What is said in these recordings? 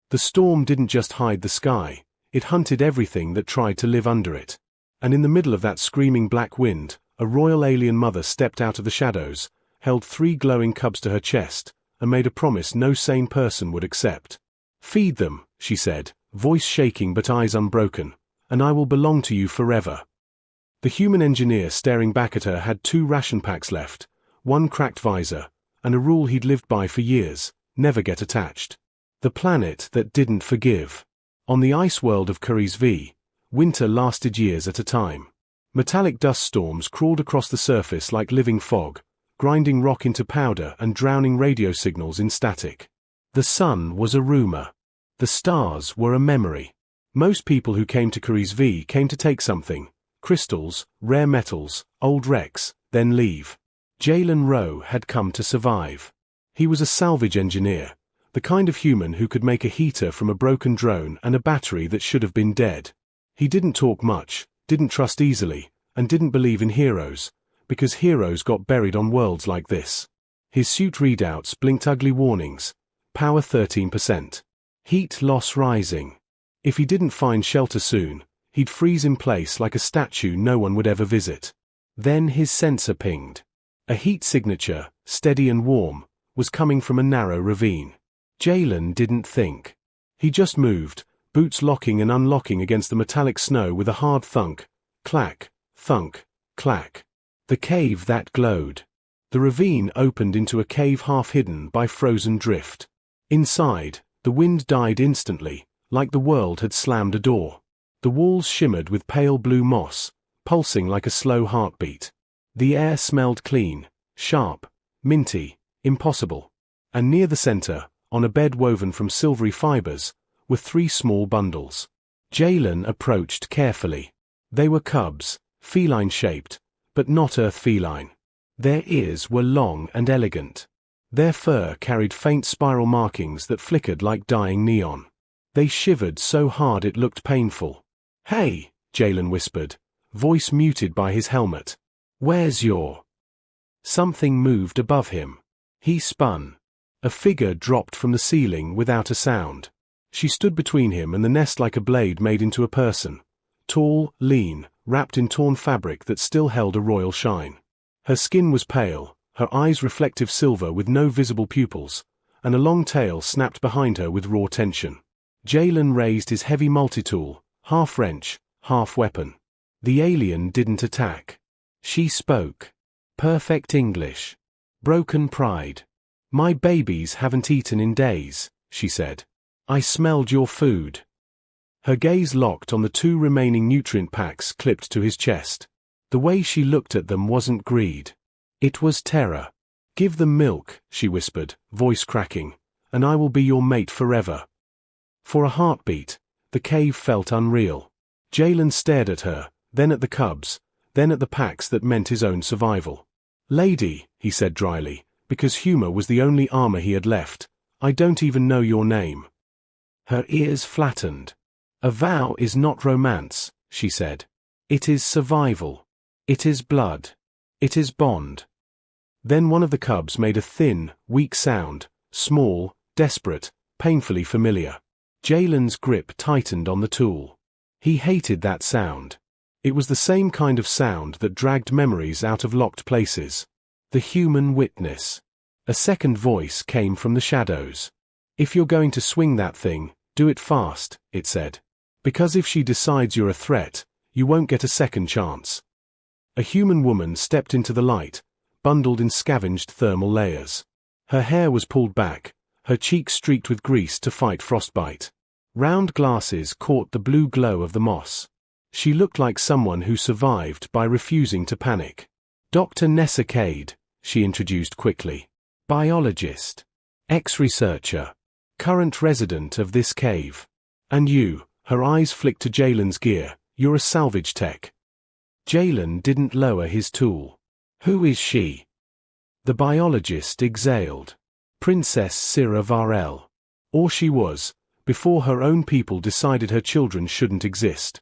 The storm didn't just hide the sky, it hunted everything that tried to live under it. And in the middle of that screaming black wind, a royal alien mother stepped out of the shadows, held 3 glowing cubs to her chest, and made a promise no sane person would accept. "Feed them," she said, voice shaking but eyes unbroken, "and I will belong to you forever." The human engineer staring back at her had 2 ration packs left, 1 cracked visor, and a rule he'd lived by for years: never get attached. The planet that didn't forgive. On the ice world of Curry's V, winter lasted years at a time. Metallic dust storms crawled across the surface like living fog, grinding rock into powder and drowning radio signals in static. The sun was a rumor. The stars were a memory. Most people who came to Curry's V came to take something: crystals, rare metals, old wrecks, then leave. Jalen Rowe had come to survive. He was a salvage engineer, the kind of human who could make a heater from a broken drone and a battery that should have been dead. He didn't talk much, didn't trust easily, and didn't believe in heroes, because heroes got buried on worlds like this. His suit readouts blinked ugly warnings: power 13%. Heat loss rising. If he didn't find shelter soon, he'd freeze in place like a statue no one would ever visit. Then his sensor pinged. A heat signature, steady and warm, was coming from a narrow ravine. Jalen didn't think. He just moved, boots locking and unlocking against the metallic snow with a hard thunk, clack, thunk, clack. The cave that glowed. The ravine opened into a cave half hidden by frozen drift. Inside, the wind died instantly, like the world had slammed a door. The walls shimmered with pale blue moss, pulsing like a slow heartbeat. The air smelled clean, sharp, minty, impossible. And near the center, on a bed woven from silvery fibers, were 3 small bundles. Jalen approached carefully. They were cubs, feline-shaped, but not earth feline. Their ears were long and elegant. Their fur carried faint spiral markings that flickered like dying neon. They shivered so hard it looked painful. "Hey," Jalen whispered, voice muted by his helmet. "Where's your—" Something moved above him. He spun. A figure dropped from the ceiling without a sound. She stood between him and the nest like a blade made into a person. Tall, lean, wrapped in torn fabric that still held a royal shine. Her skin was pale, her eyes reflective silver with no visible pupils, and a long tail snapped behind her with raw tension. Jalen raised his heavy multi-tool, half wrench, half weapon. The alien didn't attack. She spoke. Perfect English. Broken pride. "My babies haven't eaten in days," she said. "I smelled your food." Her gaze locked on the 2 remaining nutrient packs clipped to his chest. The way she looked at them wasn't greed. It was terror. "Give them milk," she whispered, voice cracking, "and I will be your mate forever." For a heartbeat, the cave felt unreal. Jalen stared at her, then at the cubs, then at the packs that meant his own survival. "Lady," he said dryly, because humor was the only armor he had left, "I don't even know your name." Her ears flattened. "A vow is not romance," she said. "It is survival. It is blood. It is bond." Then one of the cubs made a thin, weak sound, small, desperate, painfully familiar. Jalen's grip tightened on the tool. He hated that sound. It was the same kind of sound that dragged memories out of locked places. The human witness. A second voice came from the shadows. "If you're going to swing that thing, do it fast," it said. "Because if she decides you're a threat, you won't get a second chance." A human woman stepped into the light, bundled in scavenged thermal layers. Her hair was pulled back, her cheeks streaked with grease to fight frostbite. Round glasses caught the blue glow of the moss. She looked like someone who survived by refusing to panic. "Dr. Nessa Cade," she introduced quickly. "Biologist. Ex-researcher. Current resident of this cave. And you," her eyes flicked to Jalen's gear, "you're a salvage tech." Jalen didn't lower his tool. "Who is she?" The biologist exhaled. "Princess Syrah Varel. Or she was, before her own people decided her children shouldn't exist."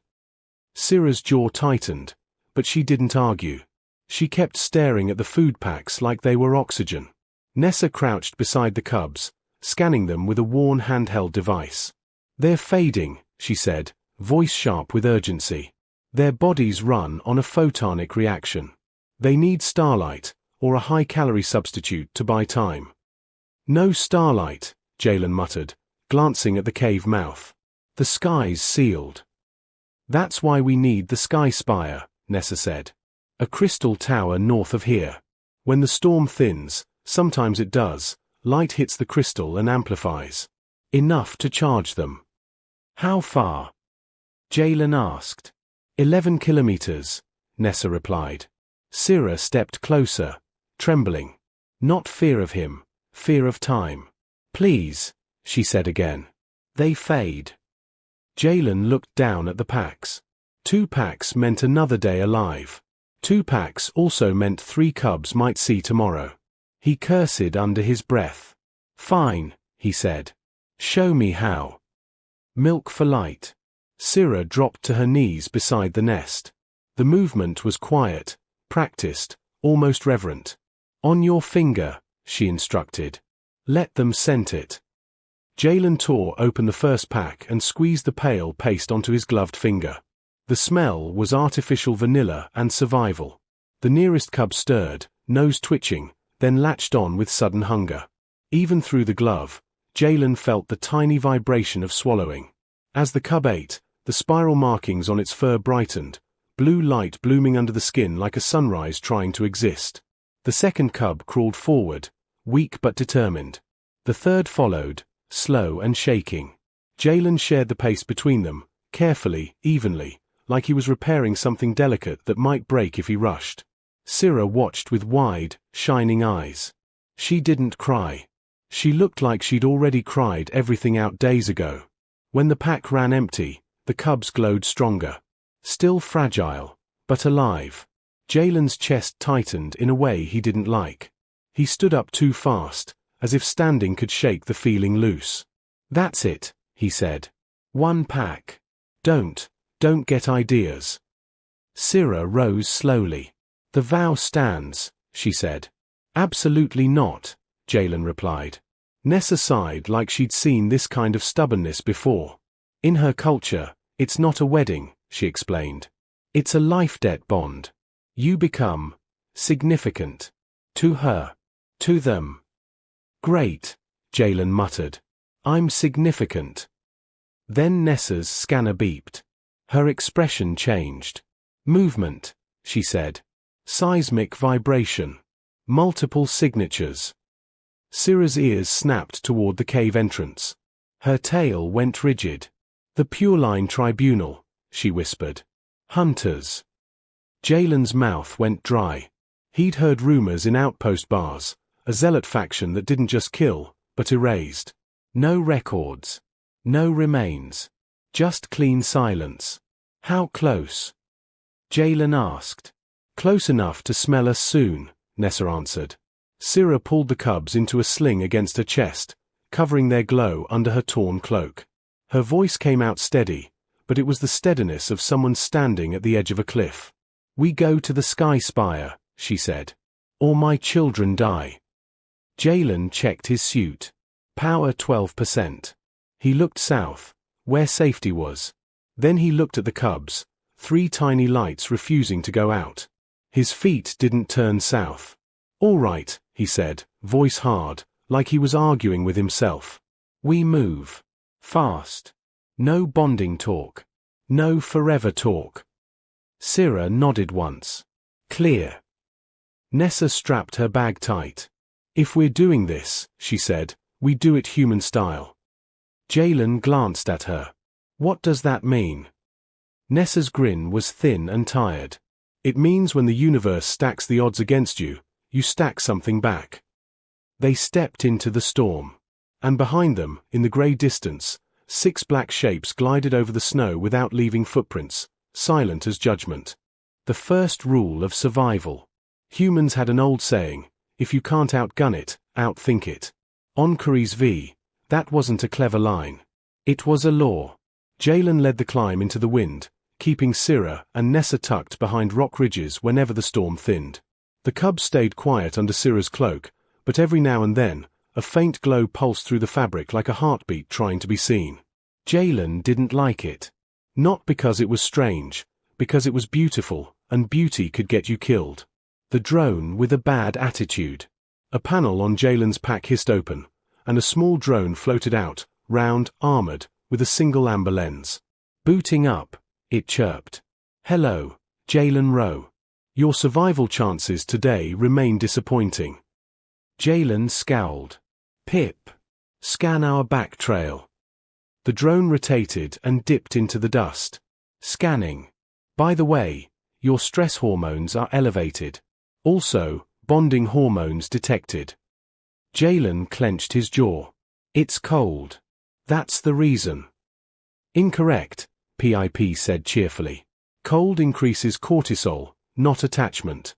Syrah's jaw tightened, but she didn't argue. She kept staring at the food packs like they were oxygen. Nessa crouched beside the cubs, scanning them with a worn handheld device. They're fading, she said, voice sharp with urgency. Their bodies run on a photonic reaction. They need starlight, or a high-calorie substitute to buy time. No starlight, Jalen muttered, glancing at the cave mouth. The sky's sealed. That's why we need the sky spire, Nessa said. A crystal tower north of here. When the storm thins, sometimes it does, light hits the crystal and amplifies. Enough to charge them. How far? Jalen asked. 11 kilometers, Nessa replied. Syrah stepped closer, trembling. Not fear of him, fear of time. Please, she said again. They fade. Jalen looked down at the packs. 2 packs meant another day alive. 2 packs also meant 3 cubs might see tomorrow. He cursed under his breath. Fine, he said. Show me how. Milk for light. Syrah dropped to her knees beside the nest. The movement was quiet, practiced, almost reverent. On your finger, she instructed. Let them scent it. Jalen tore open the first pack and squeezed the pale paste onto his gloved finger. The smell was artificial vanilla and survival. The nearest cub stirred, nose twitching, then latched on with sudden hunger. Even through the glove, Jalen felt the tiny vibration of swallowing. As the cub ate, the spiral markings on its fur brightened, blue light blooming under the skin like a sunrise trying to exist. The second cub crawled forward, weak but determined. The third followed, slow and shaking. Jalen shared the paste between them, carefully, evenly, like he was repairing something delicate that might break if he rushed. Syrah watched with wide, shining eyes. She didn't cry. She looked like she'd already cried everything out days ago. When the pack ran empty, the cubs glowed stronger. Still fragile, but alive. Jalen's chest tightened in a way he didn't like. He stood up too fast, as if standing could shake the feeling loose. That's it, he said. 1 pack. Don't get ideas. Syrah rose slowly. The vow stands, she said. Absolutely not, Jalen replied. Nessa sighed like she'd seen this kind of stubbornness before. In her culture, it's not a wedding, she explained. It's a life debt bond. You become significant. To her. To them. Great, Jalen muttered. I'm significant. Then Nessa's scanner beeped. Her expression changed. Movement, she said. Seismic vibration. Multiple signatures. Syrah's ears snapped toward the cave entrance. Her tail went rigid. The Pure Line Tribunal, she whispered. Hunters. Jalen's mouth went dry. He'd heard rumors in outpost bars, a zealot faction that didn't just kill, but erased. No records. No remains. Just clean silence. How close? Jalen asked. Close enough to smell us soon, Nessa answered. Syrah pulled the cubs into a sling against her chest, covering their glow under her torn cloak. Her voice came out steady, but it was the steadiness of someone standing at the edge of a cliff. We go to the sky spire, she said. Or my children die. Jalen checked his suit. Power 12%. He looked south, where safety was. Then he looked at the cubs, 3 tiny lights refusing to go out. His feet didn't turn south. All right, he said, voice hard, like he was arguing with himself. We move. Fast. No bonding talk. No forever talk. Syrah nodded once. Clear. Nessa strapped her bag tight. If we're doing this, she said, we do it human style. Jalen glanced at her. What does that mean? Nessa's grin was thin and tired. It means when the universe stacks the odds against you, you stack something back. They stepped into the storm. And behind them, in the grey distance, 6 black shapes glided over the snow without leaving footprints, silent as judgment. The first rule of survival. Humans had an old saying, if you can't outgun it, outthink it. On Cari's V, that wasn't a clever line. It was a law. Jalen led the climb into the wind, keeping Syrah and Nessa tucked behind rock ridges whenever the storm thinned. The cubs stayed quiet under Syrah's cloak, but every now and then, a faint glow pulsed through the fabric like a heartbeat trying to be seen. Jalen didn't like it. Not because it was strange, because it was beautiful, and beauty could get you killed. The drone with a bad attitude. A panel on Jalen's pack hissed open, and a small drone floated out, round, armored, with a single amber lens. Booting up, it chirped. Hello, Jalen Rowe. Your survival chances today remain disappointing. Jalen scowled. Pip. Scan our back trail. The drone rotated and dipped into the dust. Scanning. By the way, your stress hormones are elevated. Also, bonding hormones detected. Jalen clenched his jaw. It's cold. That's the reason. Incorrect, PIP said cheerfully. Cold increases cortisol, not attachment.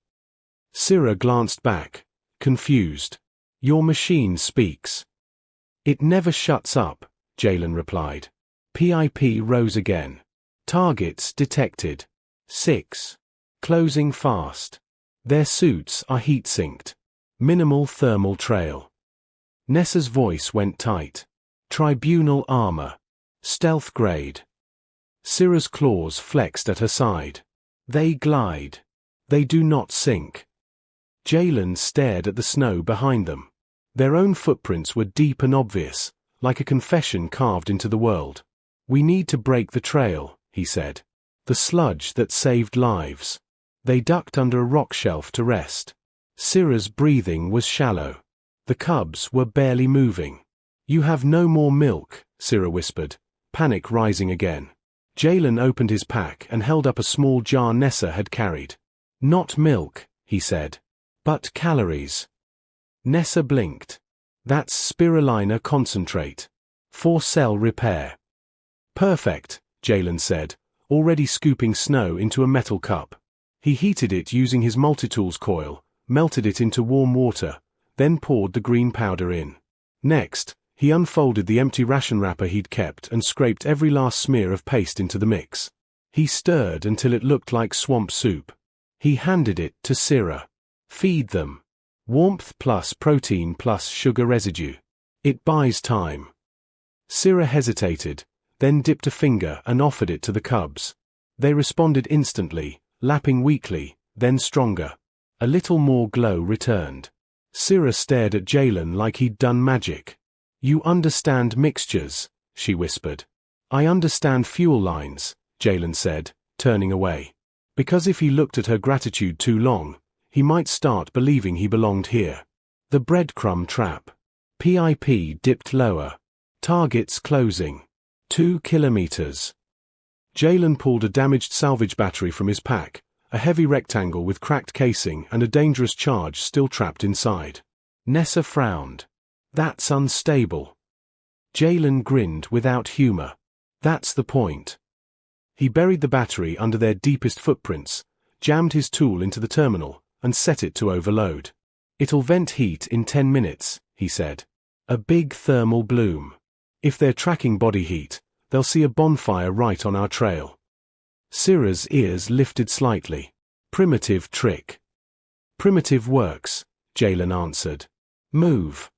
Syrah glanced back, confused. Your machine speaks. It never shuts up, Jalen replied. PIP rose again. Targets detected. 6. Closing fast. Their suits are heat-sinked. Minimal thermal trail. Nessa's voice went tight. Tribunal armor. Stealth grade. Syrah's claws flexed at her side. They glide. They do not sink. Jalen stared at the snow behind them. Their own footprints were deep and obvious, like a confession carved into the world. We need to break the trail, he said. The sludge that saved lives. They ducked under a rock shelf to rest. Syrah's breathing was shallow. The cubs were barely moving. You have no more milk, Syrah whispered, panic rising again. Jalen opened his pack and held up a small jar Nessa had carried. Not milk, he said. But calories. Nessa blinked. That's spirulina concentrate. For cell repair. Perfect, Jalen said, already scooping snow into a metal cup. He heated it using his multitools coil, melted it into warm water, then poured the green powder in. Next, he unfolded the empty ration wrapper he'd kept and scraped every last smear of paste into the mix. He stirred until it looked like swamp soup. He handed it to Syrah. Feed them. Warmth plus protein plus sugar residue. It buys time. Syrah hesitated, then dipped a finger and offered it to the cubs. They responded instantly, lapping weakly, then stronger. A little more glow returned. Syrah stared at Jalen like he'd done magic. You understand mixtures, she whispered. I understand fuel lines, Jalen said, turning away. Because if he looked at her gratitude too long, he might start believing he belonged here. The breadcrumb trap. PIP dipped lower. Targets closing. 2 kilometers. Jalen pulled a damaged salvage battery from his pack, a heavy rectangle with cracked casing and a dangerous charge still trapped inside. Nessa frowned. That's unstable. Jalen grinned without humor. That's the point. He buried the battery under their deepest footprints, jammed his tool into the terminal, and set it to overload. It'll vent heat in 10 minutes, he said. A big thermal bloom. If they're tracking body heat, they'll see a bonfire right on our trail. Syrah's ears lifted slightly. Primitive trick. Primitive works, Jalen answered. Move.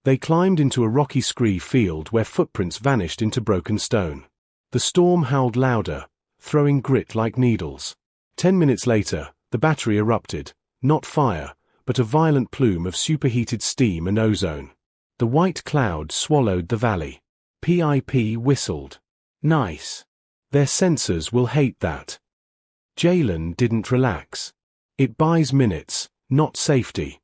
They climbed into a rocky scree field where footprints vanished into broken stone. The storm howled louder, throwing grit like needles. 10 minutes later, the battery erupted, not fire, but a violent plume of superheated steam and ozone. The white cloud swallowed the valley. PIP whistled. Nice. Their sensors will hate that. Jalen didn't relax. It buys minutes, not safety.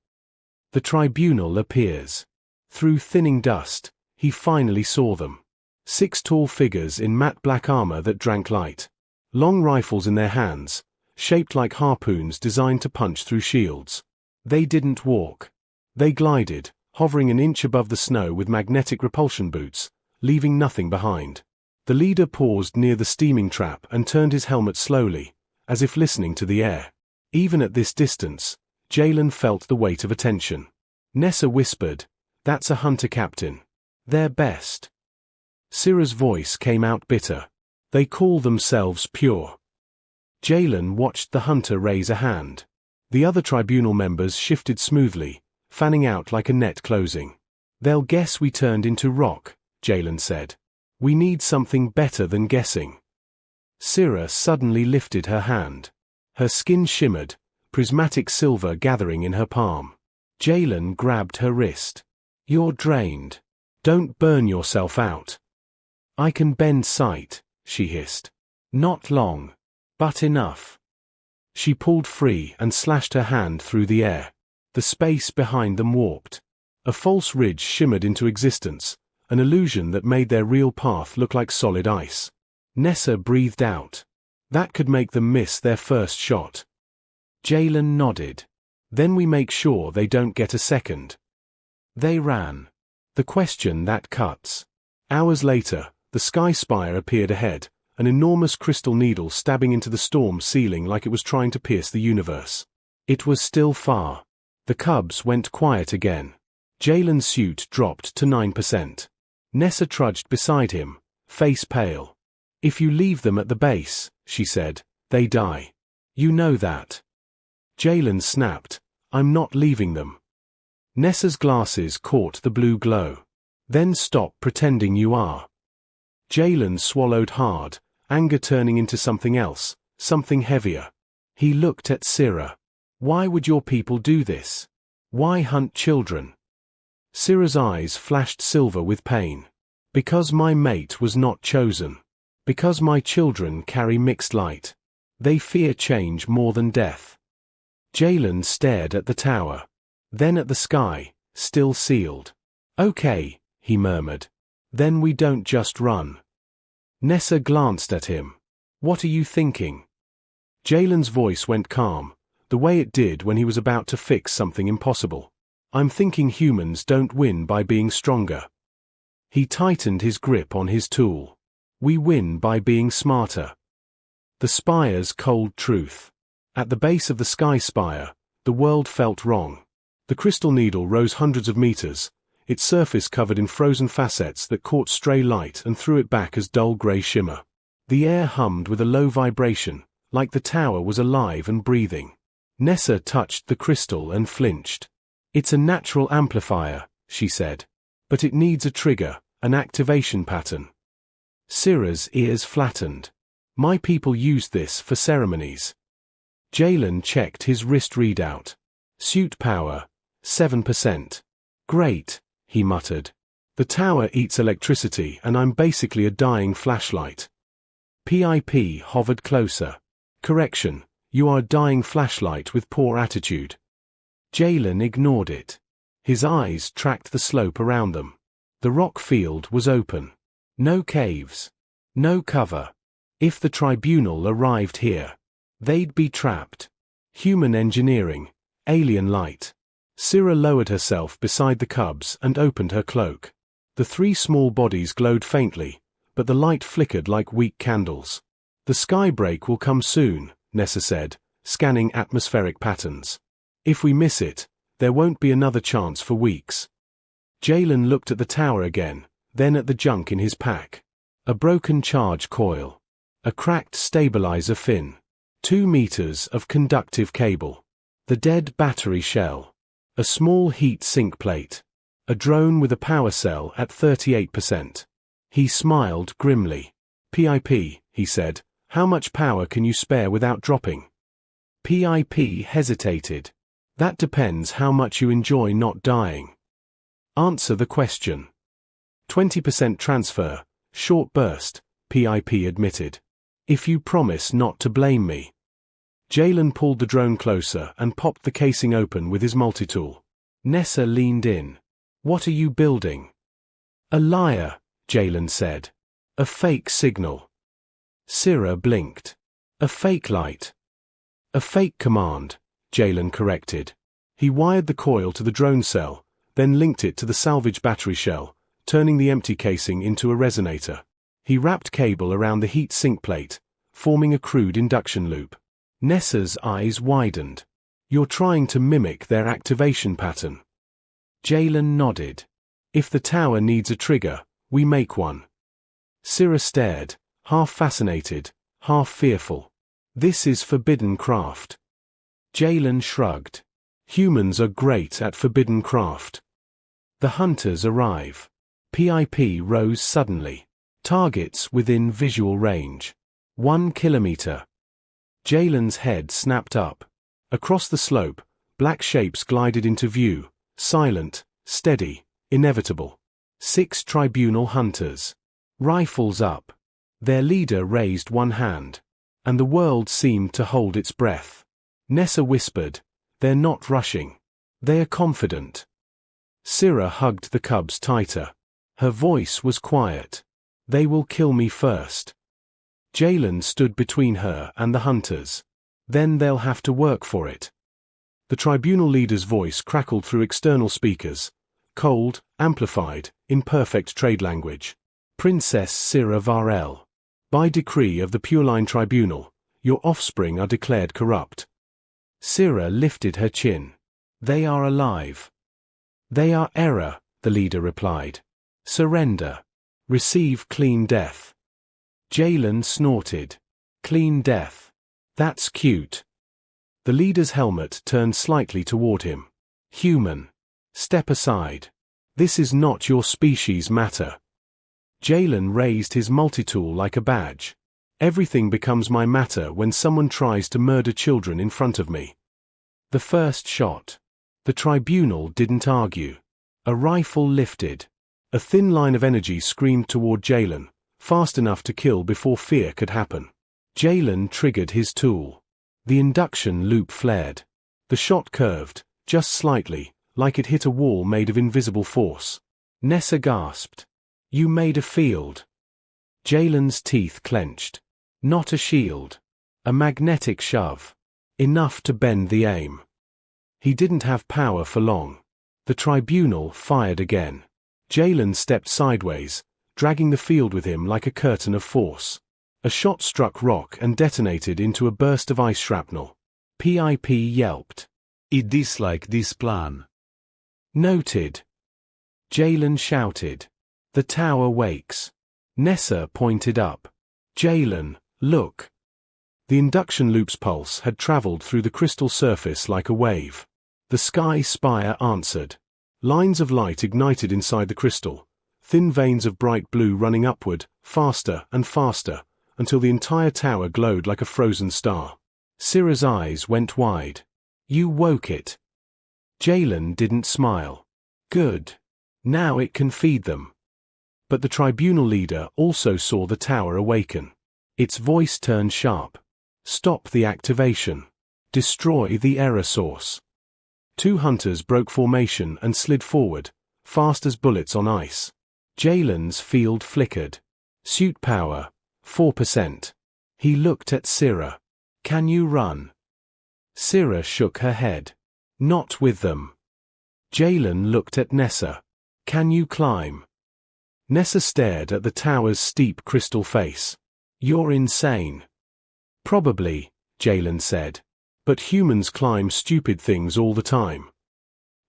The tribunal appears. Through thinning dust, he finally saw them. 6 tall figures in matte black armor that drank light. Long rifles in their hands, shaped like harpoons designed to punch through shields. They didn't walk. They glided, hovering an inch above the snow with magnetic repulsion boots, leaving nothing behind. The leader paused near the steaming trap and turned his helmet slowly, as if listening to the air. Even at this distance, Jalen felt the weight of attention. Nessa whispered, "That's a hunter captain. They're best." Syrah's voice came out bitter. "They call themselves pure." Jalen watched the hunter raise a hand. The other tribunal members shifted smoothly, fanning out like a net closing. "They'll guess we turned into rock," Jalen said. We need something better than guessing. Syrah suddenly lifted her hand. Her skin shimmered, prismatic silver gathering in her palm. Jalen grabbed her wrist. You're drained. Don't burn yourself out. I can bend sight, she hissed. Not long. But enough. She pulled free and slashed her hand through the air. The space behind them warped. A false ridge shimmered into existence, an illusion that made their real path look like solid ice. Nessa breathed out. That could make them miss their first shot. Jalen nodded. Then we make sure they don't get a second. They ran. The question that cuts. Hours later, the sky spire appeared ahead, an enormous crystal needle stabbing into the storm ceiling like it was trying to pierce the universe. It was still far. The cubs went quiet again. Jalen's suit dropped to 9%. Nessa trudged beside him, face pale. If you leave them at the base, she said, they die. You know that. Jalen snapped, I'm not leaving them. Nessa's glasses caught the blue glow. Then stop pretending you are. Jalen swallowed hard, anger turning into something else, something heavier. He looked at Syrah. Why would your people do this? Why hunt children? Syrah's eyes flashed silver with pain. Because my mate was not chosen. Because my children carry mixed light. They fear change more than death. Jalen stared at the tower. Then at the sky, still sealed. Okay, he murmured. Then we don't just run. Nessa glanced at him. What are you thinking? Jalen's voice went calm, the way it did when he was about to fix something impossible. I'm thinking humans don't win by being stronger. He tightened his grip on his tool. We win by being smarter. The spire's cold truth. At the base of the sky spire, the world felt wrong. The crystal needle rose hundreds of meters, its surface covered in frozen facets that caught stray light and threw it back as dull grey shimmer. The air hummed with a low vibration, like the tower was alive and breathing. Nessa touched the crystal and flinched. It's a natural amplifier, she said. But it needs a trigger, an activation pattern. Syrah's ears flattened. My people used this for ceremonies. Jalen checked his wrist readout. Suit power, 7%. Great, he muttered. The tower eats electricity and I'm basically a dying flashlight. PIP hovered closer. Correction, you are a dying flashlight with poor attitude. Jalen ignored it. His eyes tracked the slope around them. The rock field was open. No caves. No cover. If the tribunal arrived here, they'd be trapped. Human engineering. Alien light. Syrah lowered herself beside the cubs and opened her cloak. The three small bodies glowed faintly, but the light flickered like weak candles. The sky break will come soon, Nessa said, scanning atmospheric patterns. If we miss it, there won't be another chance for weeks. Jalen looked at the tower again, then at the junk in his pack. A broken charge coil. A cracked stabilizer fin. 2 meters of conductive cable. The dead battery shell. A small heat sink plate. A drone with a power cell at 38%. He smiled grimly. PIP, he said, how much power can you spare without dropping? PIP hesitated. That depends how much you enjoy not dying. Answer the question. 20% transfer, short burst, PIP admitted. If you promise not to blame me. Jalen pulled the drone closer and popped the casing open with his multitool. Nessa leaned in. What are you building? A liar, Jalen said. A fake signal. Syrah blinked. A fake light. A fake command, Jalen corrected. He wired the coil to the drone cell, then linked it to the salvage battery shell, turning the empty casing into a resonator. He wrapped cable around the heat sink plate, forming a crude induction loop. Nessa's eyes widened. You're trying to mimic their activation pattern. Jalen nodded. If the tower needs a trigger, we make one. Syrah stared, half fascinated, half fearful. This is forbidden craft. Jalen shrugged. Humans are great at forbidden craft. The hunters arrive. PIP rose suddenly. Targets within visual range. 1 kilometer. Jalen's head snapped up. Across the slope, black shapes glided into view, silent, steady, inevitable. 6 tribunal hunters. Rifles up. Their leader raised one hand. And the world seemed to hold its breath. Nessa whispered, "They're not rushing. They are confident." Syrah hugged the cubs tighter. Her voice was quiet. "They will kill me first." Jalen stood between her and the hunters. "Then they'll have to work for it." The tribunal leader's voice crackled through external speakers. Cold, amplified, in perfect trade language. "Princess Syrah Varel. By decree of the Pureline Tribunal, your offspring are declared corrupt." Syrah lifted her chin. "They are alive." "They are error," the leader replied. "Surrender. Receive clean death." Jalen snorted. "Clean death. That's cute." The leader's helmet turned slightly toward him. "Human. Step aside. This is not your species matter." Jalen raised his multitool like a badge. "Everything becomes my matter when someone tries to murder children in front of me." The first shot. The tribunal didn't argue. A rifle lifted. A thin line of energy screamed toward Jalen, fast enough to kill before fear could happen. Jalen triggered his tool. The induction loop flared. The shot curved, just slightly, like it hit a wall made of invisible force. Nessa gasped. "You made a field." Jalen's teeth clenched. Not a shield. A magnetic shove. Enough to bend the aim. He didn't have power for long. The tribunal fired again. Jalen stepped sideways, dragging the field with him like a curtain of force. A shot struck rock and detonated into a burst of ice shrapnel. PIP yelped. "I dislike this plan." Noted. Jalen shouted. "The tower wakes." Nessa pointed up. "Jalen, look." The induction loop's pulse had traveled through the crystal surface like a wave. The sky spire answered. Lines of light ignited inside the crystal, thin veins of bright blue running upward, faster and faster, until the entire tower glowed like a frozen star. Syrah's eyes went wide. "You woke it." Jalen didn't smile. "Good. Now it can feed them." But the tribunal leader also saw the tower awaken. Its voice turned sharp. "Stop the activation. Destroy the error source." 2 hunters broke formation and slid forward, fast as bullets on ice. Jalen's field flickered. Suit power, 4%. He looked at Syrah. "Can you run?" Syrah shook her head. "Not with them." Jalen looked at Nessa. "Can you climb?" Nessa stared at the tower's steep crystal face. "You're insane." "Probably," Jalen said. "But humans climb stupid things all the time."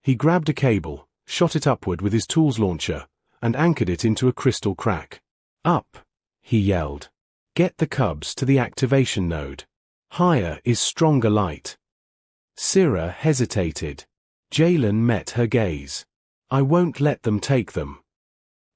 He grabbed a cable, shot it upward with his tools launcher, and anchored it into a crystal crack. "Up!" he yelled. "Get the cubs to the activation node. Higher is stronger light." Syrah hesitated. Jalen met her gaze. "I won't let them take them."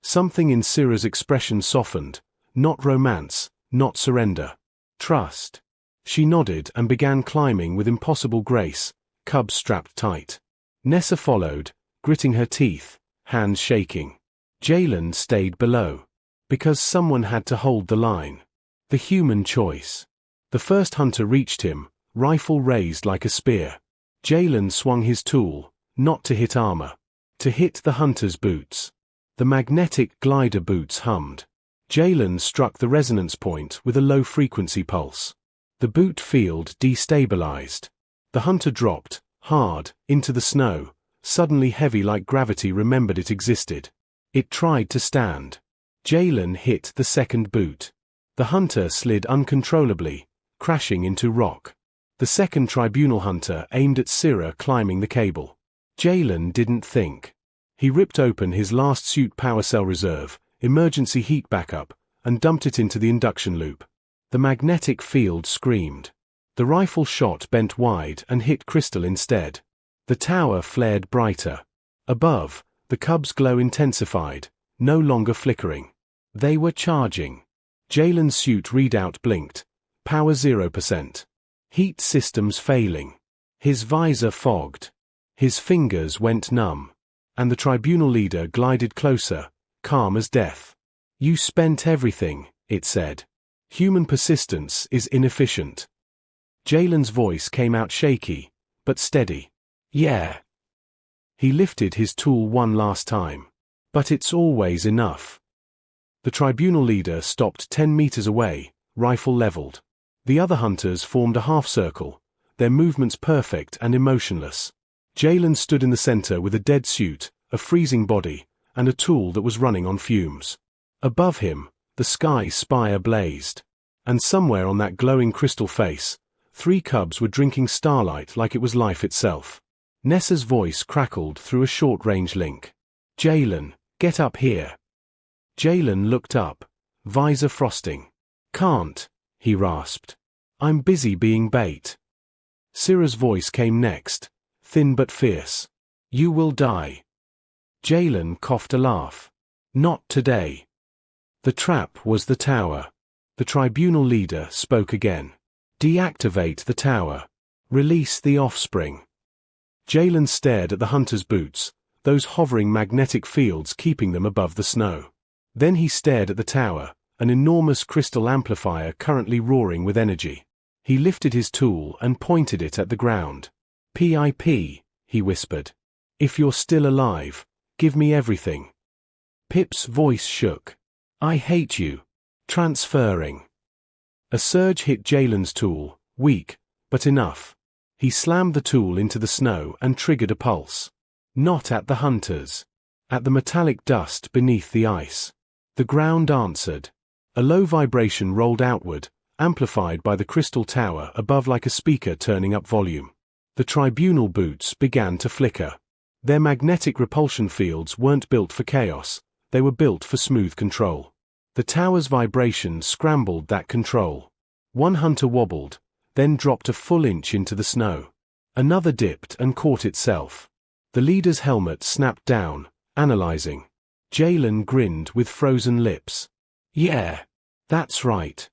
Something in Syrah's expression softened. Not romance, not surrender. Trust. She nodded and began climbing with impossible grace, cubs strapped tight. Nessa followed, gritting her teeth, hands shaking. Jalen stayed below. Because someone had to hold the line. The human choice. The first hunter reached him, rifle raised like a spear. Jalen swung his tool, not to hit armor. To hit the hunter's boots. The magnetic glider boots hummed. Jalen struck the resonance point with a low-frequency pulse. The boot field destabilized. The hunter dropped, hard, into the snow, suddenly heavy like gravity remembered it existed. It tried to stand. Jalen hit the second boot. The hunter slid uncontrollably, crashing into rock. The second tribunal hunter aimed at Syrah climbing the cable. Jalen didn't think. He ripped open his last suit power cell reserve, emergency heat backup, and dumped it into the induction loop. The magnetic field screamed. The rifle shot bent wide and hit crystal instead. The tower flared brighter. Above, the cub's glow intensified, no longer flickering. They were charging. Jalen's suit readout blinked. Power 0%. Heat systems failing. His visor fogged. His fingers went numb. And the tribunal leader glided closer, calm as death. You spent everything, it said. Human persistence is inefficient. Jalen's voice came out shaky, but steady. Yeah. He lifted his tool one last time. But it's always enough. The tribunal leader stopped 10 meters away, rifle leveled. The other hunters formed a half-circle, their movements perfect and emotionless. Jalen stood in the center with a dead suit, a freezing body, and a tool that was running on fumes. Above him, the sky spire blazed. And somewhere on that glowing crystal face, 3 cubs were drinking starlight like it was life itself. Nessa's voice crackled through a short-range link. Jalen, get up here. Jalen looked up, visor frosting. Can't, he rasped. I'm busy being bait. Syrah's voice came next, thin but fierce. You will die. Jalen coughed a laugh. Not today. The trap was the tower. The tribunal leader spoke again. Deactivate the tower. Release the offspring. Jalen stared at the hunter's boots, those hovering magnetic fields keeping them above the snow. Then he stared at the tower, an enormous crystal amplifier currently roaring with energy. He lifted his tool and pointed it at the ground. "PIP," he whispered. "If you're still alive, give me everything." Pip's voice shook. "I hate you." Transferring. A surge hit Jalen's tool, weak, but enough. He slammed the tool into the snow and triggered a pulse. Not at the hunters. At the metallic dust beneath the ice. The ground answered. A low vibration rolled outward, amplified by the crystal tower above like a speaker turning up volume. The tribunal boots began to flicker. Their magnetic repulsion fields weren't built for chaos, they were built for smooth control. The tower's vibration scrambled that control. One hunter wobbled, then dropped a full inch into the snow. Another dipped and caught itself. The leader's helmet snapped down, analyzing. Jalen grinned with frozen lips. Yeah, that's right.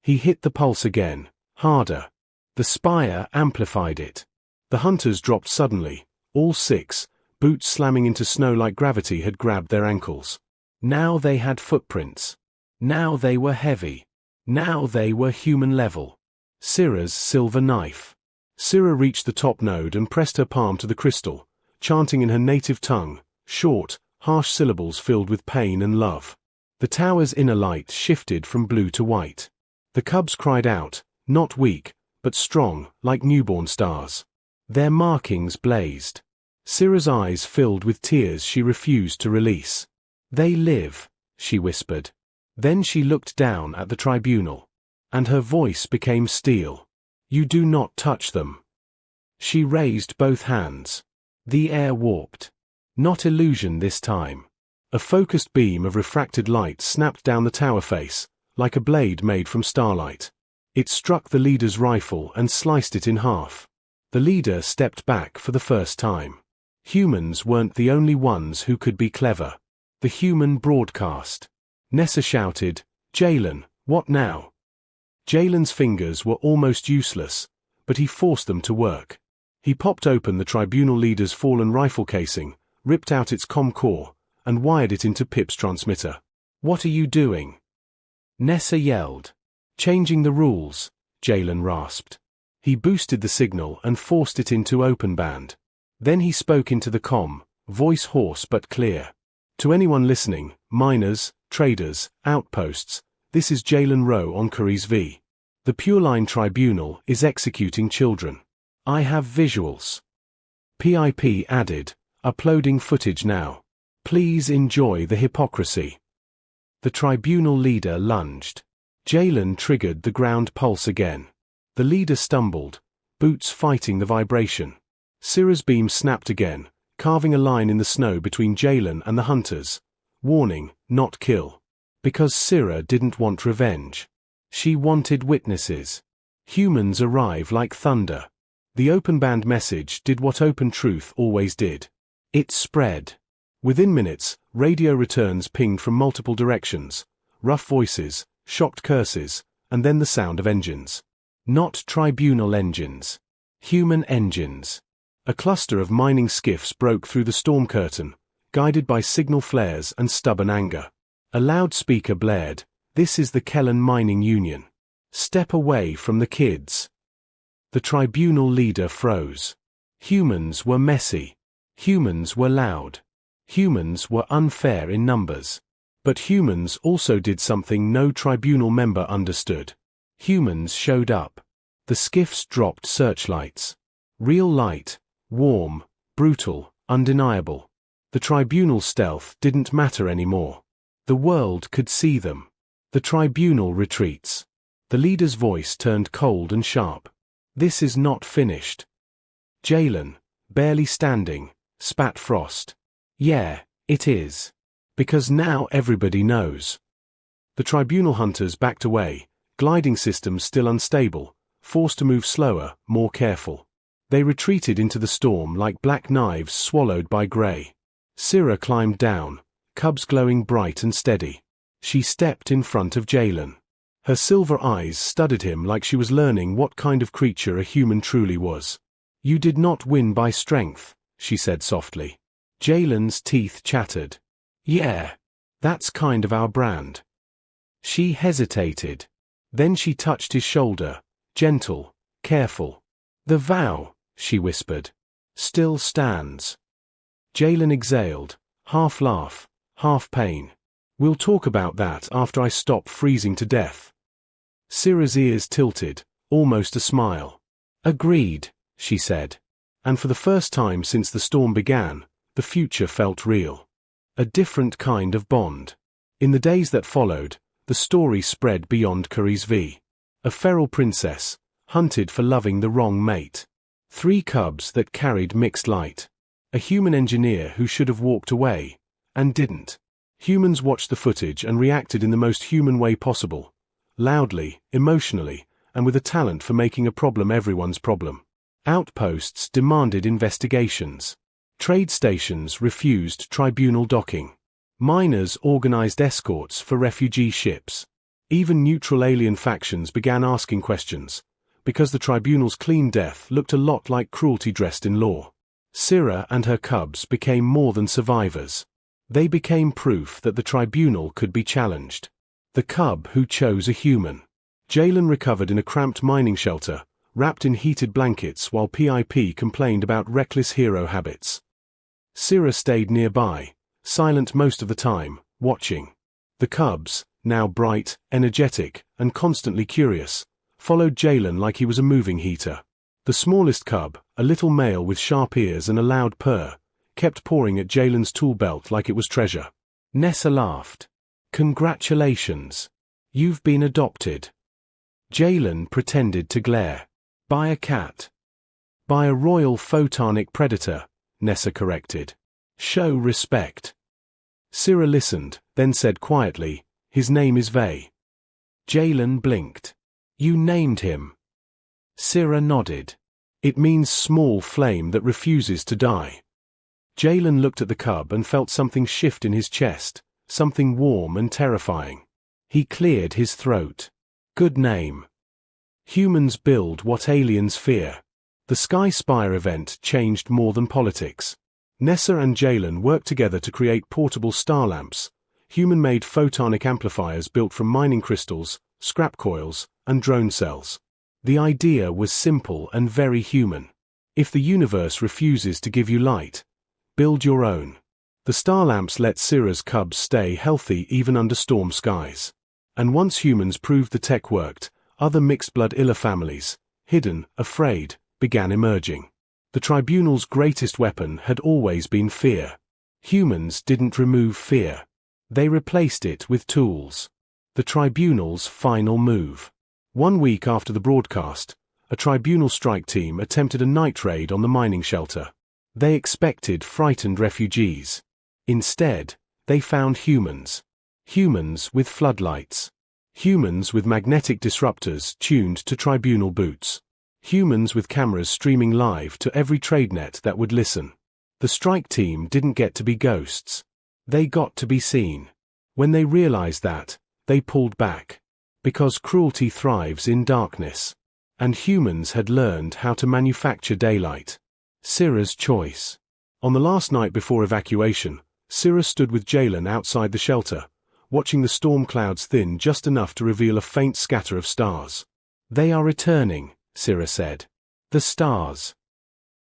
He hit the pulse again, harder. The spire amplified it. The hunters dropped suddenly, all 6, boots slamming into snow like gravity had grabbed their ankles. Now they had footprints. Now they were heavy. Now they were human level. Syrah's silver knife. Syrah reached the top node and pressed her palm to the crystal, chanting in her native tongue, short, harsh syllables filled with pain and love. The tower's inner light shifted from blue to white. The cubs cried out, not weak, but strong, like newborn stars. Their markings blazed. Syrah's eyes filled with tears she refused to release. They live, she whispered. Then she looked down at the tribunal. And her voice became steel. You do not touch them. She raised both hands. The air warped. Not illusion this time. A focused beam of refracted light snapped down the tower face, like a blade made from starlight. It struck the leader's rifle and sliced it in half. The leader stepped back for the first time. Humans weren't the only ones who could be clever. The human broadcast. Nessa shouted, Jalen, what now? Jalen's fingers were almost useless, but he forced them to work. He popped open the tribunal leader's fallen rifle casing, ripped out its comm core, and wired it into Pip's transmitter. What are you doing? Nessa yelled. Changing the rules, Jalen rasped. He boosted the signal and forced it into open band. Then he spoke into the comm, voice hoarse but clear. To anyone listening, miners, traders, outposts, this is Jalen Rowe on Cariz V. The Pure Line Tribunal is executing children. I have visuals. PIP added, uploading footage now. Please enjoy the hypocrisy. The tribunal leader lunged. Jalen triggered the ground pulse again. The leader stumbled, boots fighting the vibration. Syrah's beam snapped again, carving a line in the snow between Jalen and the hunters. Warning, not kill. Because Syrah didn't want revenge. She wanted witnesses. Humans arrive like thunder. The open band message did what open truth always did. It spread. Within minutes, radio returns pinged from multiple directions, rough voices, shocked curses, and then the sound of engines. Not tribunal engines. Human engines. A cluster of mining skiffs broke through the storm curtain, guided by signal flares and stubborn anger. A loudspeaker blared, "This is the Kellen Mining Union. Step away from the kids." The tribunal leader froze. Humans were messy. Humans were loud. Humans were unfair in numbers. But humans also did something no tribunal member understood. Humans showed up. The skiffs dropped searchlights. Real light, warm, brutal, undeniable. The tribunal stealth didn't matter anymore. The world could see them. The tribunal retreats. The leader's voice turned cold and sharp. "This is not finished." Jalen, barely standing, spat frost. "Yeah, it is. Because now everybody knows." The tribunal hunters backed away, gliding systems still unstable, forced to move slower, more careful. They retreated into the storm like black knives swallowed by grey. Syrah climbed down, cubs glowing bright and steady. She stepped in front of Jalen. Her silver eyes studied him like she was learning what kind of creature a human truly was. "You did not win by strength," she said softly. Jalen's teeth chattered. "Yeah, that's kind of our brand." She hesitated. Then she touched his shoulder, gentle, careful. "The vow," she whispered, "still stands." Jalen exhaled, half laugh, half pain. "We'll talk about that after I stop freezing to death." Syrah's ears tilted, almost a smile. "Agreed," she said. And for the first time since the storm began, the future felt real. A different kind of bond. In the days that followed, the story spread beyond Cariz V. A feral princess, hunted for loving the wrong mate. 3 cubs that carried mixed light. A human engineer who should have walked away, and didn't. Humans watched the footage and reacted in the most human way possible. Loudly, emotionally, and with a talent for making a problem everyone's problem. Outposts demanded investigations. Trade stations refused tribunal docking. Miners organized escorts for refugee ships. Even neutral alien factions began asking questions, because the tribunal's clean death looked a lot like cruelty dressed in law. Syrah and her cubs became more than survivors. They became proof that the tribunal could be challenged. The cub who chose a human. Jalen recovered in a cramped mining shelter, wrapped in heated blankets while PIP complained about reckless hero habits. Syrah stayed nearby, silent most of the time, watching. The cubs, now bright, energetic, and constantly curious, followed Jalen like he was a moving heater. The smallest cub, a little male with sharp ears and a loud purr, kept pawing at Jalen's tool belt like it was treasure. Nessa laughed. "Congratulations. You've been adopted." Jalen pretended to glare. "By a cat." "By a royal photonic predator," Nessa corrected. "Show respect." Syrah listened, then said quietly, "His name is Vey." Jalen blinked. "You named him." Syrah nodded. "It means small flame that refuses to die." Jalen looked at the cub and felt something shift in his chest, something warm and terrifying. He cleared his throat. "Good name." Humans build what aliens fear. The Sky Spire event changed more than politics. Nessa and Jalen worked together to create portable star lamps, human-made photonic amplifiers built from mining crystals, scrap coils, and drone cells. The idea was simple and very human. If the universe refuses to give you light, build your own. The star lamps let Syrah's cubs stay healthy even under storm skies. And once humans proved the tech worked, other mixed-blood Illa families, hidden, afraid, began emerging. The tribunal's greatest weapon had always been fear. Humans didn't remove fear. They replaced it with tools. The tribunal's final move. 1 week after the broadcast, a tribunal strike team attempted a night raid on the mining shelter. They expected frightened refugees. Instead, they found humans. Humans with floodlights. Humans with magnetic disruptors tuned to tribunal boots. Humans with cameras streaming live to every trade net that would listen. The strike team didn't get to be ghosts. They got to be seen. When they realized that, they pulled back. Because cruelty thrives in darkness. And humans had learned how to manufacture daylight. Syrah's choice. On the last night before evacuation, Syrah stood with Jalen outside the shelter, watching the storm clouds thin just enough to reveal a faint scatter of stars. "They are returning," Syrah said. "The stars."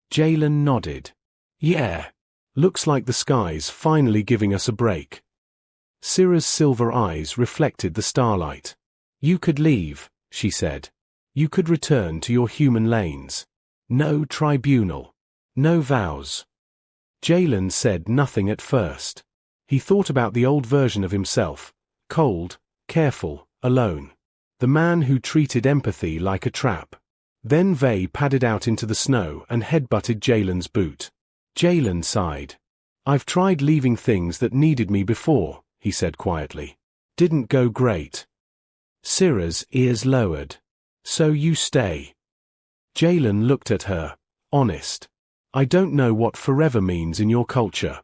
Jalen nodded. "Yeah. Looks like the sky's finally giving us a break." Syrah's silver eyes reflected the starlight. "You could leave," she said. "You could return to your human lanes. No tribunal. No vows." Jalen said nothing at first. He thought about the old version of himself, cold, careful, alone. The man who treated empathy like a trap. Then Vay padded out into the snow and headbutted Jalen's boot. Jalen sighed. "I've tried leaving things that needed me before," he said quietly. "Didn't go great." Syrah's ears lowered. "So you stay." Jalen looked at her, honest. "I don't know what forever means in your culture."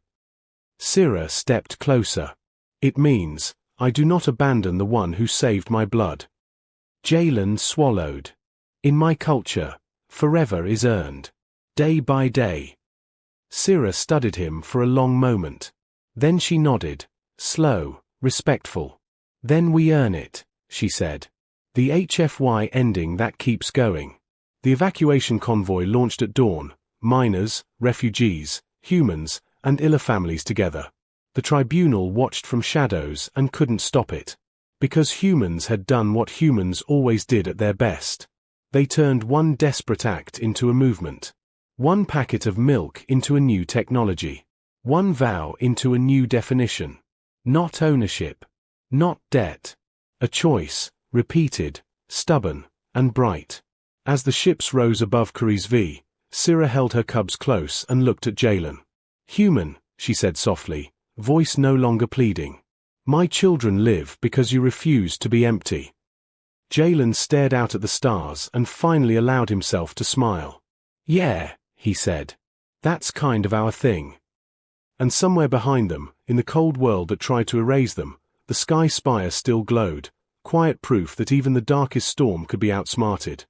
Syrah stepped closer. "It means, I do not abandon the one who saved my blood." Jalen swallowed. "In my culture, forever is earned. Day by day." Syrah studied him for a long moment. Then she nodded, slow, respectful. "Then we earn it," she said. "The HFY ending that keeps going." The evacuation convoy launched at dawn, miners, refugees, humans, and Illa families together. The tribunal watched from shadows and couldn't stop it. Because humans had done what humans always did at their best. They turned one desperate act into a movement. One packet of milk into a new technology. One vow into a new definition. Not ownership. Not debt. A choice, repeated, stubborn, and bright. As the ships rose above Kariz V, Syrah held her cubs close and looked at Jalen. "Human," she said softly, voice no longer pleading. "My children live because you refuse to be empty." Jalen stared out at the stars and finally allowed himself to smile. "Yeah," he said. "That's kind of our thing." And somewhere behind them, in the cold world that tried to erase them, the sky spire still glowed, quiet proof that even the darkest storm could be outsmarted.